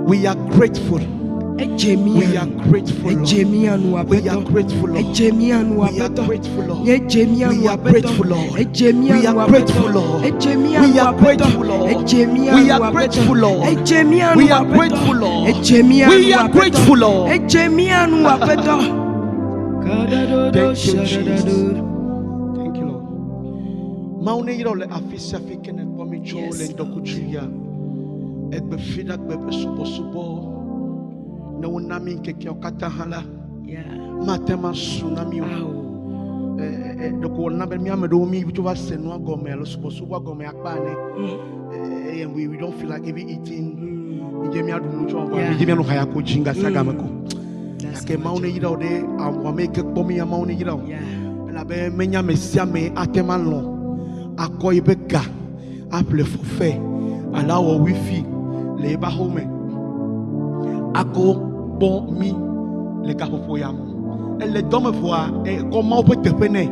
We are grateful. We are grateful, Lord. We are grateful, Lord. We are grateful, Lord. We are grateful, Lord. We are grateful, Lord. We are grateful, Lord. We are grateful, Lord. We are grateful, Lord. We are grateful, Lord. Thank you, Jesus. Thank you, Lord. Maune yirole afisa fikene pomicho le dokuchuya. Egbe fida gbe subo na wonami keke okata hala. Matema tsunami o. Doko wona be mi amedo mi bitu va senu agome lo subo agome akpane. And we don't feel like even eating. Njemi adu mucho kwa njemi anu haya ko jinga sagamako. Ake maune yirole amwameke pomi ya maune yirole. La be menya mesia me atemanlo. Akoy beka appelé forfait ala wo wifi le ba home ako bon mi le ka fofo ya mo elle dome fois et comment peut te peiner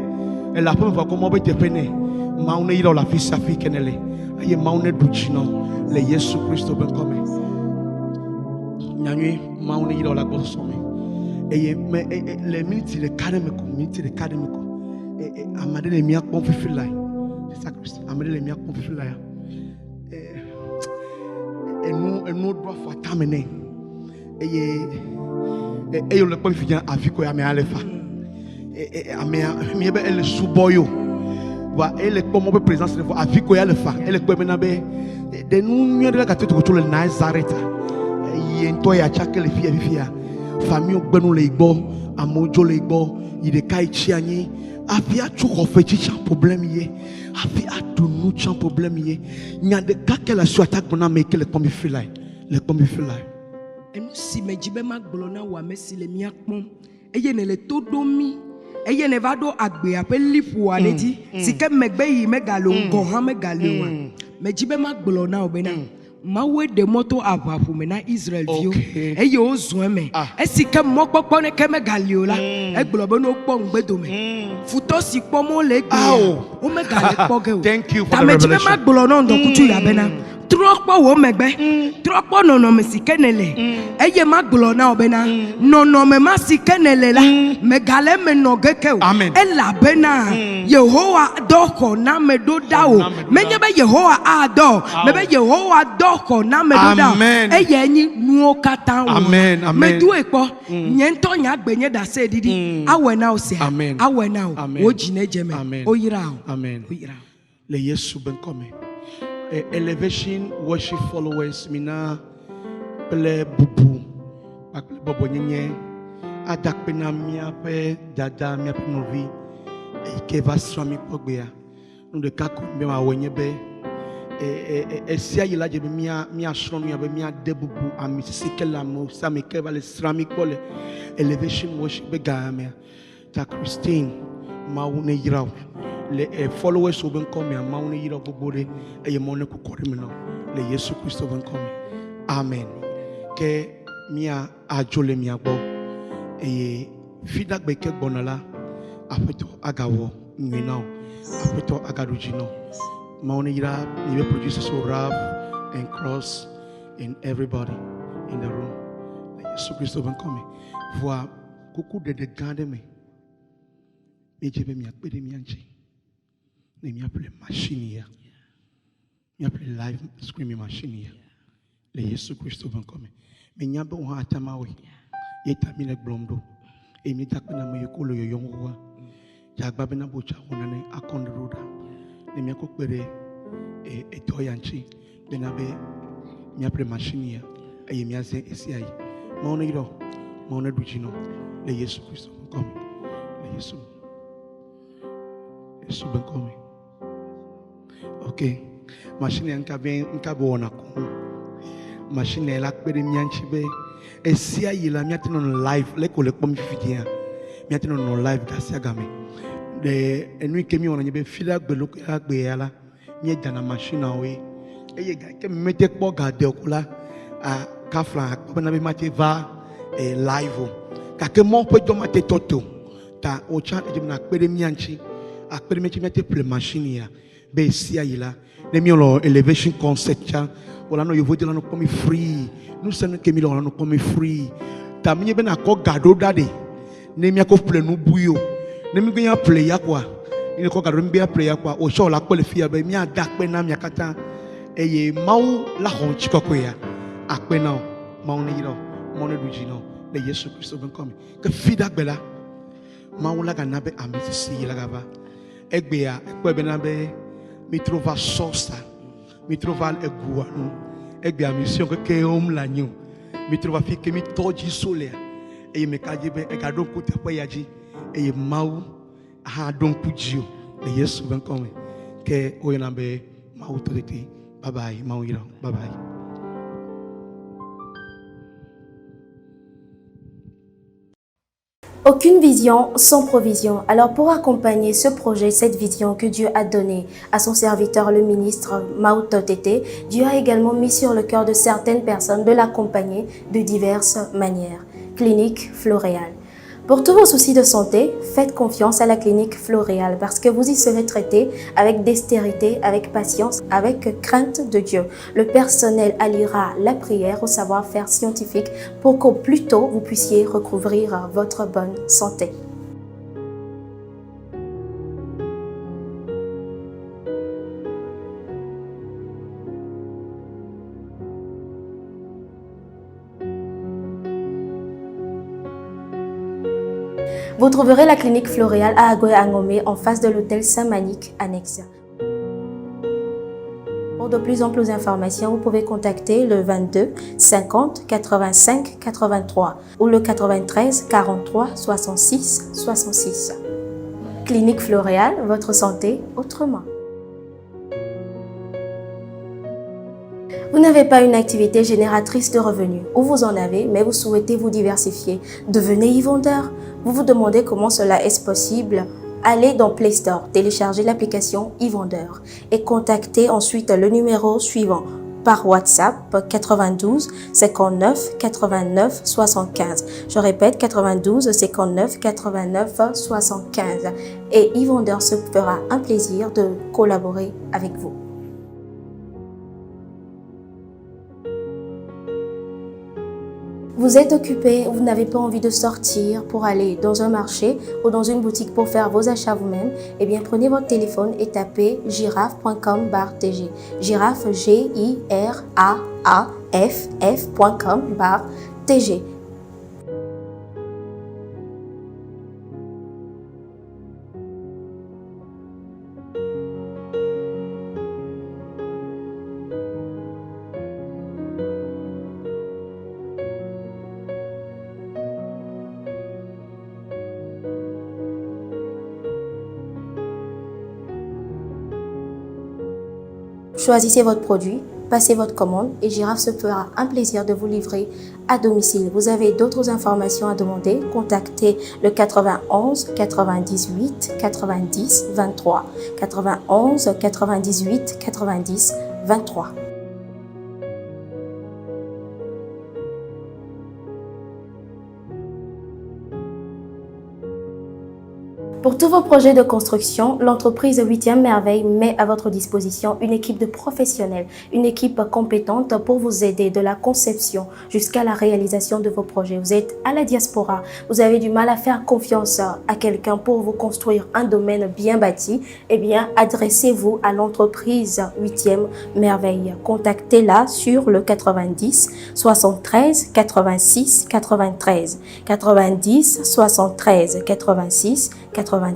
elle la première fois comment peut te peiner maune ilo la fils safi kenele aye maune duchino le Yesu Christo ben comme nyanywe maune ilo la go somme et les minutes le académique et amade le mi akon fifi lai sacrifice amade le mi akon fifi lai et nous doit faire terminer et le point final avec quoi mais alefa miebe ele suboyo wa ele pomo be présence de aviko ya le fa ele ko mena be de nu nyo de la katu to le Nazareth yento ya chake le fia famille gbenu le igbo amojo le igbo ide kai chi anyi afia tu ko fe chi problème ye afia adunu chan problème ye nya de ka ke la su attaque bona me ke le kombi filai enu si mejibe magbolo na wa mesi le miakpom eye ne le todomi eye ne va do agbe ape lifu aneti sike megbe yi megalo ngo ha megalo wa mejibe magbolo na obena mawe de moto avafu me na Israel view eye ozu me esike mokpokpo ne ke megalio la egbolo be no gbo ngbedo me futo si pomo le gbe o megale poge o thank you for the revelation mejibe magbolo na ndo kutu ya bena trokpo wo megbe trokpo nono me sikenele eye magbolo na obena nono me masikenele la megale me nogeke o ela bena Yehowa doko na me do dawo menye be Yehowa ado me be Yehowa doko na me do dawo eye nyi nuo kata wo me du epo nyento nya gbenye da se didi awe na o se awe na o wo jine jeme o yira o le Yesu ben come elevation worship followers mina ple bubu akle bobo nyenye adak pena mia pe dada mia novi ke va swami pogbea no de ka ko be ma wenye be esia yila je mia shronu ya be mia debubu amisikela mo sami ke va le swami pole elevation worship be gamia ta Christine maune yiraw les followers sont comme un maune yiraw bobore e mon ko korimino le Yesu Christo ben comme amen ke mia ajole mia bo e fidak be ke bonala apeto agawo nwina apeto agarujino maune yira ni be produce so rap and cross in everybody in the room le Yesu Christo ben comme voir coucou de garder me jebe mi akpede mi anchi ne mi appelle machine ya mi appelle live screaming machine ya le Yesu Christo ban come me nya be ho atamawe ye tami le blomdo e mi takna me yekolo yoyonwa ya gba be na bocha wona ne akon road ne mi akopere e to yanchi be na be mi appelle machine ya e mi ase esi ayi ma ono yiro ma ono dujino le Yesu Christo ban come le Yesu ben come. Ok. Machine nka be wona ko. Machine la kpere mianchi be. Esia yila miati no live le ko le pom fifidia. Miati no live gasia game. De enu kemi wona nyebe fila gbelo agbe yala. Mi jana machine awe. Eye ga ke mete kpo ga de okula a kafla ko na be mati va live. Ka ke mo pe do mate toto. Ta o cha e na kpere mianchi. A permettre de mettre machine ya be sia yila de mi lo elevation concept cha wala no yovo de la no come free nous sommes que mi lo no come free ta mi be na ko gado dade ne mi ko play no buyo ne mi gnya play ya kwa ni ko gado mi be play ya kwa o sho la ko le fia be mi ada pe na mi akata eye mawu la hon chikoko ya akpe na mawu ne yiro mo ne duji no le Yesu Christo ben come que fida gbela mawu la ga na be amisi si la ga ba egbea ekwe benabe mi trova sosta mi trova eguanu egbea mission ke om lanyu mi trova fike mi toji solea e me kajibe e gadon ku tepo yaji e mau ha don kujio le Yesu ben come ke oyanabe Mawuto Tetey bye bye mawira bye bye. Aucune vision sans provision. Alors pour accompagner ce projet, cette vision que Dieu a donnée à son serviteur, le ministre Mawuto Tetey, Dieu a également mis sur le cœur de certaines personnes de l'accompagner de diverses manières. Clinique Floréal. Pour tous vos soucis de santé, faites confiance à la clinique Floréal parce que vous y serez traité avec dextérité, avec patience, avec crainte de Dieu. Le personnel alliera la prière au savoir-faire scientifique pour qu'au plus tôt vous puissiez recouvrir votre bonne santé. Vous trouverez la clinique Floréal à Agoye-Angomé en face de l'hôtel Saint-Manique annexe. Pour de plus amples informations, vous pouvez contacter le 22 50 85 83 ou le 93 43 66 66. Clinique Floréal, votre santé autrement. Vous n'avez pas une activité génératrice de revenus, ou vous en avez, mais vous souhaitez vous diversifier. Devenez e-vendeur. Vous vous demandez comment cela est possible. Allez dans Play Store, téléchargez l'application e-vendeur et contactez ensuite le numéro suivant par WhatsApp 92 59 89 75. Je répète 92 59 89 75 et e-vendeur se fera un plaisir de collaborer avec vous. Vous êtes occupé, vous n'avez pas envie de sortir pour aller dans un marché ou dans une boutique pour faire vos achats vous-même, eh bien prenez votre téléphone et tapez giraffe.com/tg. Giraffe GIRAAFF.com/tg. Choisissez votre produit, passez votre commande et Giraffe se fera un plaisir de vous livrer à domicile. Vous avez d'autres informations à demander, contactez le 91 98 90 23. 91 98 90 23. Pour tous vos projets de construction, l'entreprise 8e Merveille met à votre disposition une équipe de professionnels, une équipe compétente pour vous aider de la conception jusqu'à la réalisation de vos projets. Vous êtes à la diaspora, vous avez du mal à faire confiance à quelqu'un pour vous construire un domaine bien bâti, eh bien, adressez-vous à l'entreprise 8e Merveille. Contactez-la sur le 90 73 86 93. 90 73 86 93.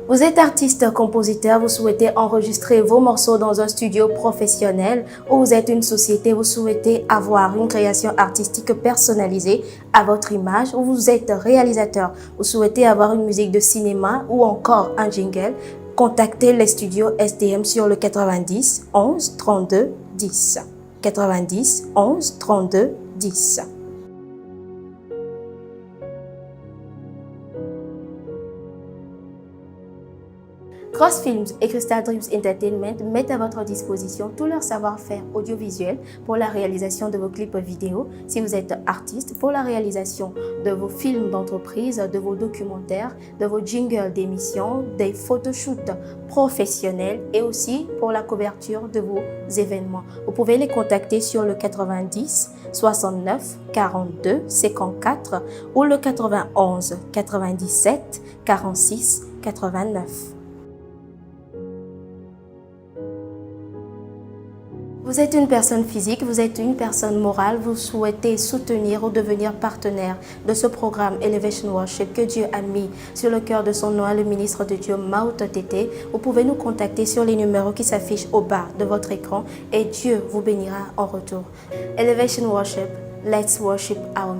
Vous êtes artiste, compositeur, vous souhaitez enregistrer vos morceaux dans un studio professionnel ou vous êtes une société, vous souhaitez avoir une création artistique personnalisée à votre image ou vous êtes réalisateur, vous souhaitez avoir une musique de cinéma ou encore un jingle, contactez les studios SDM sur le 90 11 32 10. 90 11 32 10. Cross Films et Crystal Dreams Entertainment mettent à votre disposition tout leur savoir-faire audiovisuel pour la réalisation de vos clips vidéo. Si vous êtes artiste, pour la réalisation de vos films d'entreprise, de vos documentaires, de vos jingles d'émissions, des photoshoots professionnels et aussi pour la couverture de vos événements. Vous pouvez les contacter sur le 90 69 42 54 ou le 91 97 46 89. Vous êtes une personne physique, vous êtes une personne morale, vous souhaitez soutenir ou devenir partenaire de ce programme Elevation Worship que Dieu a mis sur le cœur de son nom, le ministre de Dieu Mawuto Tetey. Vous pouvez nous contacter sur les numéros qui s'affichent au bas de votre écran et Dieu vous bénira en retour. Elevation Worship, let's worship our Maker.